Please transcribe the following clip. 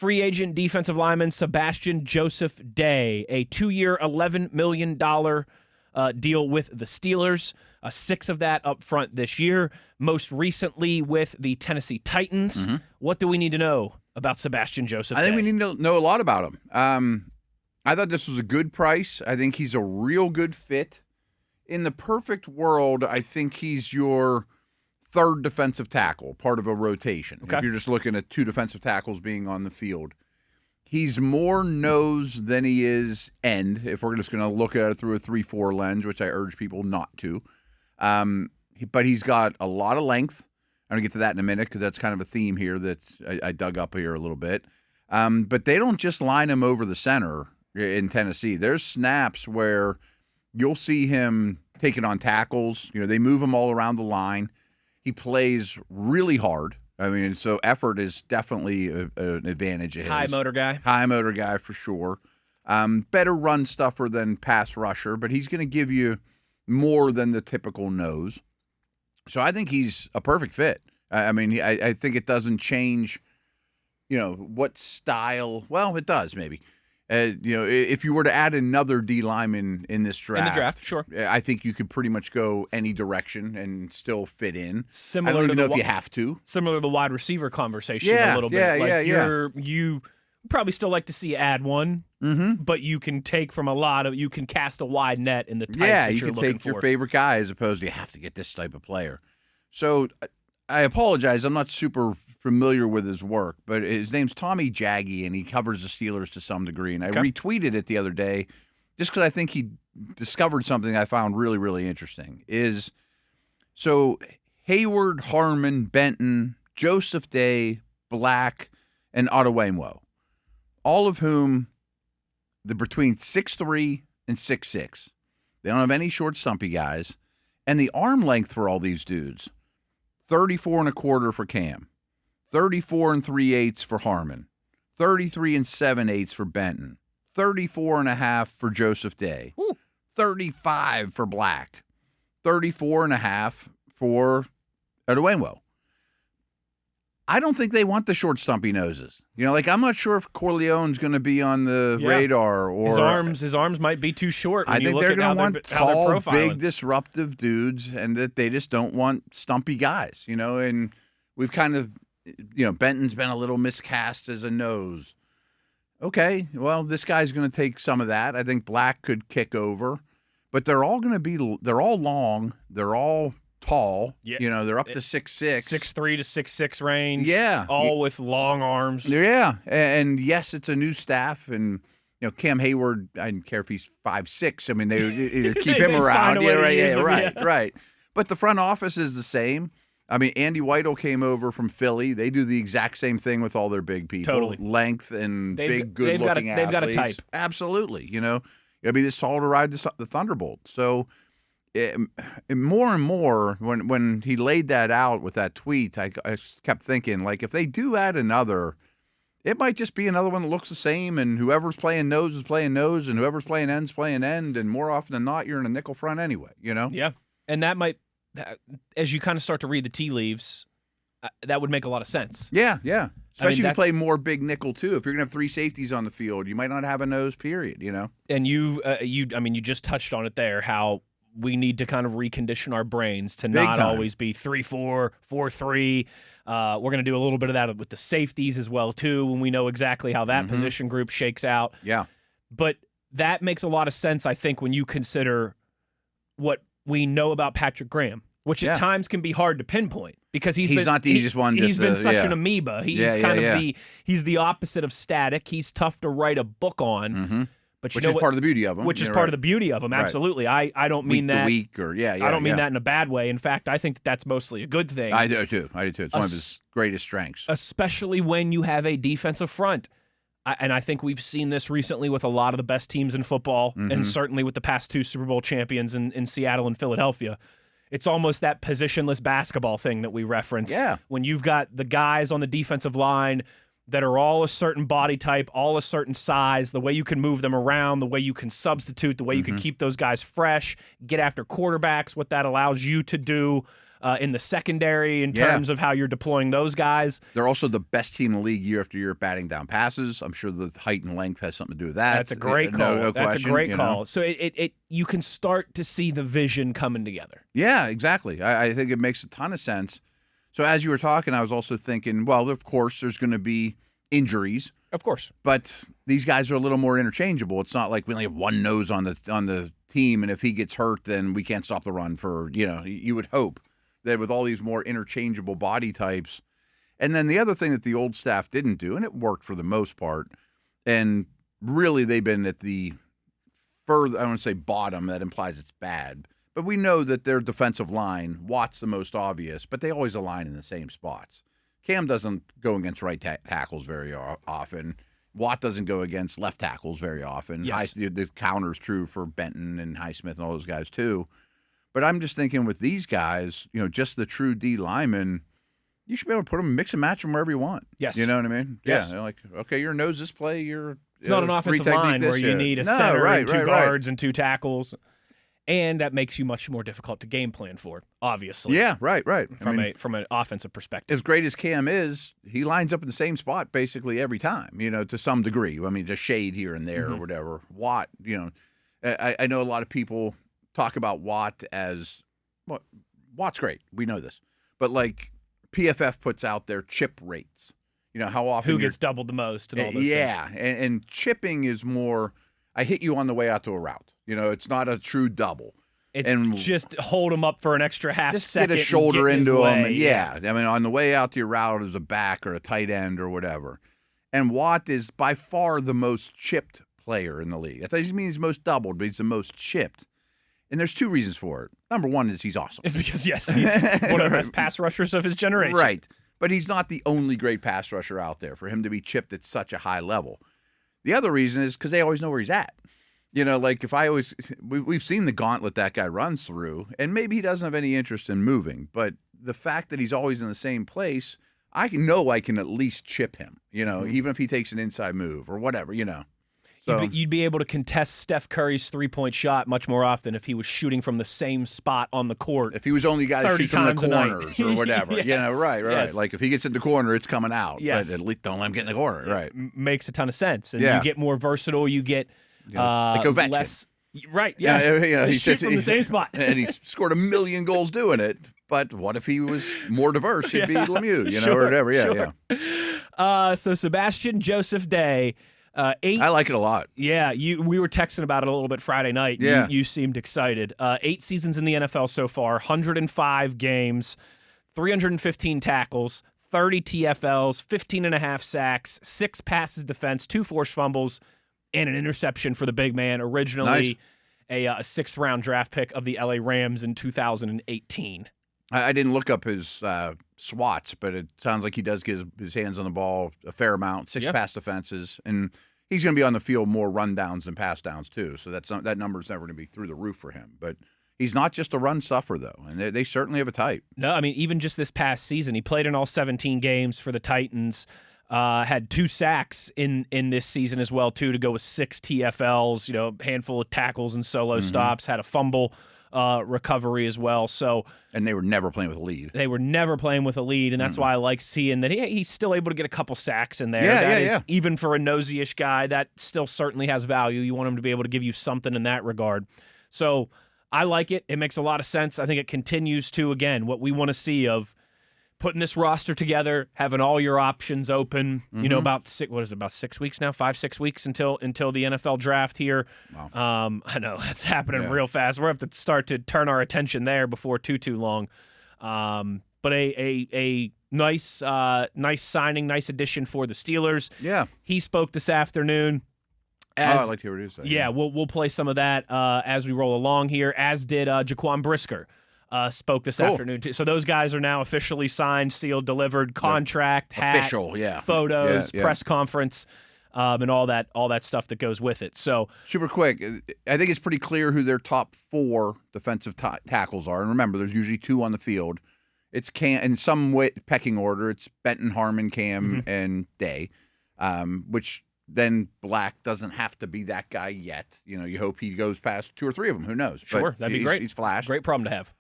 Free agent defensive lineman Sebastian Joseph-Day, a 2-year, $11 million deal with the Steelers, 6 of that up front this year, most recently with the Tennessee Titans. What do we need to know about Sebastian Joseph-Day? I think we need to know a lot about him. I thought this was a good price. I think he's a real good fit. In the perfect world, I think he's your third defensive tackle, part of a rotation. Okay. If you're just looking at 2 defensive tackles being on the field. He's more nose than he is end, if we're just going to look at it through a 3-4 lens, which I urge people not to. But he's got a lot of length. I'm going to get to that in a minute because that's kind of a theme here that I dug up here a little bit. But they don't just line him over the center in Tennessee. There's snaps where you'll see him taking on tackles. They move him all around the line. He plays really hard. I mean, so effort is definitely an advantage of his. High motor guy. High motor guy for sure. Better run stuffer than pass rusher, but he's going to give you more than the typical nose. So I think he's a perfect fit. I mean, I think it doesn't change, what style. Well, it does maybe. If you were to add another D lineman in this draft. In the draft, sure. I think you could pretty much go any direction and still fit in. Similar I don't even to know if you have to. Similar to the wide receiver conversation a little bit. You probably still like to see add one, but you can take from you can cast a wide net in the type that you're looking for. You can take your favorite guy as opposed to you have to get this type of player. So I apologize. I'm not super familiar with his work, but his name's Tommy Jaggy, and he covers the Steelers to some degree. And I retweeted it the other day just because I think he discovered something I found really, really interesting. So Hayward, Harmon, Benton, Joseph-Day, Black, and Adewemwo, all of whom they're between 6'3" and 6'6". They don't have any short, stumpy guys. And the arm length for all these dudes, 34 1/4 for Cam. 34 3/8 for Harmon, 33 7/8 for Benton, 34 1/2 for Joseph-Day, 35 for Black, 34 1/2 for Adewemwo. I don't think they want the short, stumpy noses. I'm not sure if Corleone's going to be on the radar, or his arms might be too short. I think they're going to want tall, big, disruptive dudes, and that they just don't want stumpy guys. And we've kind of. Benton's been a little miscast as a nose. Okay, well, this guy's going to take some of that. I think Black could kick over, but they're all long. They're all tall. Yeah. They're up to 6'6". 6'3" to 6'6" range. Yeah. All with long arms. Yeah. And yes, it's a new staff. And, Cam Hayward, I don't care if he's 5'6". I mean, they either keep him around. Right. But the front office is the same. I mean, Andy Whitehall came over from Philly. They do the exact same thing with all their big people. Totally. Length and big, good-looking athletes. They've got a type. Absolutely. You'll be this tall to ride the Thunderbolt. So more and more, when he laid that out with that tweet, I kept thinking, if they do add another, it might just be another one that looks the same, and whoever's playing nose is playing nose, and whoever's playing end's playing end, and more often than not, you're in a nickel front anyway, Yeah, and that might... As you kind of start to read the tea leaves, that would make a lot of sense. Yeah. Especially if you play more big nickel, too. If you're going to have 3 safeties on the field, you might not have a nose, period, And you just touched on it there, how we need to kind of recondition our brains to not always be 3-4, 4-3. We're going to do a little bit of that with the safeties as well, too, when we know exactly how that position group shakes out. Yeah. But that makes a lot of sense, I think, when you consider what we know about Patrick Graham, which at times can be hard to pinpoint because he's not the easiest one. He's been such an amoeba. He's the opposite of static. He's tough to write a book on. But which is part of the beauty of him. Which is part of the beauty of him. Absolutely. I don't mean that. I don't mean that in a bad way. In fact, I think that's mostly a good thing. I do too. It's one of his greatest strengths, especially when you have a defensive front. And I think we've seen this recently with a lot of the best teams in football, and certainly with the past 2 Super Bowl champions in Seattle and Philadelphia. It's almost that positionless basketball thing that we reference. Yeah. When you've got the guys on the defensive line that are all a certain body type, all a certain size, the way you can move them around, the way you can substitute, the way you can keep those guys fresh, get after quarterbacks, what that allows you to do in the secondary in terms of how you're deploying those guys. They're also the best team in the league year after year batting down passes. I'm sure the height and length has something to do with that. That's a great call. No That's question, a great call. So you can start to see the vision coming together. Yeah, exactly. I think it makes a ton of sense. So as you were talking, I was also thinking, well, of course, there's going to be injuries. Of course. But these guys are a little more interchangeable. It's not like we only have one nose on the team, and if he gets hurt, then we can't stop the run for, you would hope that with all these more interchangeable body types. And then the other thing that the old staff didn't do, and it worked for the most part, and really they've been at the further, I don't want to say bottom, that implies it's bad, but we know that their defensive line, Watt's the most obvious, but they always align in the same spots. Cam doesn't go against right tackles very often. Watt doesn't go against left tackles very often. Yes. The counter's true for Benton and Highsmith and all those guys too. But I'm just thinking with these guys, just the true D linemen, you should be able to put them, mix and match them wherever you want. Yes. You know what I mean? Yes. Yeah. Like, okay, your nose this play, it's not an offensive line where you need a center and two guards and two tackles. And that makes you much more difficult to game plan for, obviously. Yeah, right. From an offensive perspective. As great as Cam is, he lines up in the same spot basically every time, to some degree. I mean, just shade here and there or whatever. Watt, I know a lot of people talk about Watt as, well, Watt's great. We know this. But like PFF puts out their chip rates. How often who gets doubled the most and all those things. And chipping is more, I hit you on the way out to a route. It's not a true double. It's just hold them up for an extra half just second. Get a shoulder into them. And yeah. I mean, on the way out to your route as a back or a tight end or whatever. And Watt is by far the most chipped player in the league. That doesn't mean he's most doubled, but he's the most chipped. And there's two reasons for it. Number one is he's awesome. It's because, yes, he's one of the best pass rushers of his generation. Right. But he's not the only great pass rusher out there for him to be chipped at such a high level. The other reason is because they always know where he's at. Like if we've seen the gauntlet that guy runs through, and maybe he doesn't have any interest in moving, but the fact that he's always in the same place, I can at least chip him, even if he takes an inside move or whatever, So you'd be able to contest Steph Curry's three-point shot much more often if he was shooting from the same spot on the court. If he was only got to shoot from the corners or whatever. Yes. Right. Yes. Like if he gets in the corner, it's coming out. Yes. But at least don't let him get in the corner. Right. Makes a ton of sense. And you get more versatile. You get like Ovechkin. less. Right. Yeah. He shoot from the same spot. And he scored 1 million goals doing it. But what if he was more diverse? He'd be Lemieux, or whatever. Yeah. So Sebastian Joseph-Day. I like it a lot. Yeah, we were texting about it a little bit Friday night. Yeah. You seemed excited. 8 seasons in the NFL so far, 105 games, 315 tackles, 30 TFLs, 15.5 sacks, 6 passes defense, 2 forced fumbles, and an interception for the big man. Originally a 6th-round draft pick of the LA Rams in 2018. I didn't look up his swats, but it sounds like he does get his hands on the ball a fair amount, 6 pass defenses, and he's going to be on the field more rundowns than pass downs too. So that number's never going to be through the roof for him. But he's not just a run stuffer, though, and they certainly have a type. No, I mean, even just this past season, he played in all 17 games for the Titans, had 2 sacks in this season as well, too, to go with 6 TFLs, a handful of tackles and solo stops, had a fumble recovery as well. And they were never playing with a lead. And that's why I like seeing that he's still able to get a couple sacks in there. Even for a nosy-ish guy, that still certainly has value. You want him to be able to give you something in that regard. So I like it. It makes a lot of sense. I think it continues to, again, what we want to see of putting this roster together, having all your options open, about 6 weeks now, 5-6 weeks until the NFL draft here. Wow. I know that's happening real fast. We're going to have to start to turn our attention there before too long. But a nice signing, nice addition for the Steelers. Yeah. He spoke this afternoon. I'd like to hear what he said. Yeah, we'll play some of that as we roll along here, as did Jaquan Brisker. Spoke this afternoon too. So those guys are now officially signed, sealed, delivered, contract, hat, official, photos, press conference, and all that stuff that goes with it. So super quick, I think it's pretty clear who their top 4 defensive tackles are. And remember, there's usually 2 on the field. It's Cam in some way pecking order. It's Benton, Harmon, Cam, and Day, which then Black doesn't have to be that guy yet. You hope he goes past 2 or 3 of them. Who knows? Sure, that'd be great. He's flashed. Great problem to have.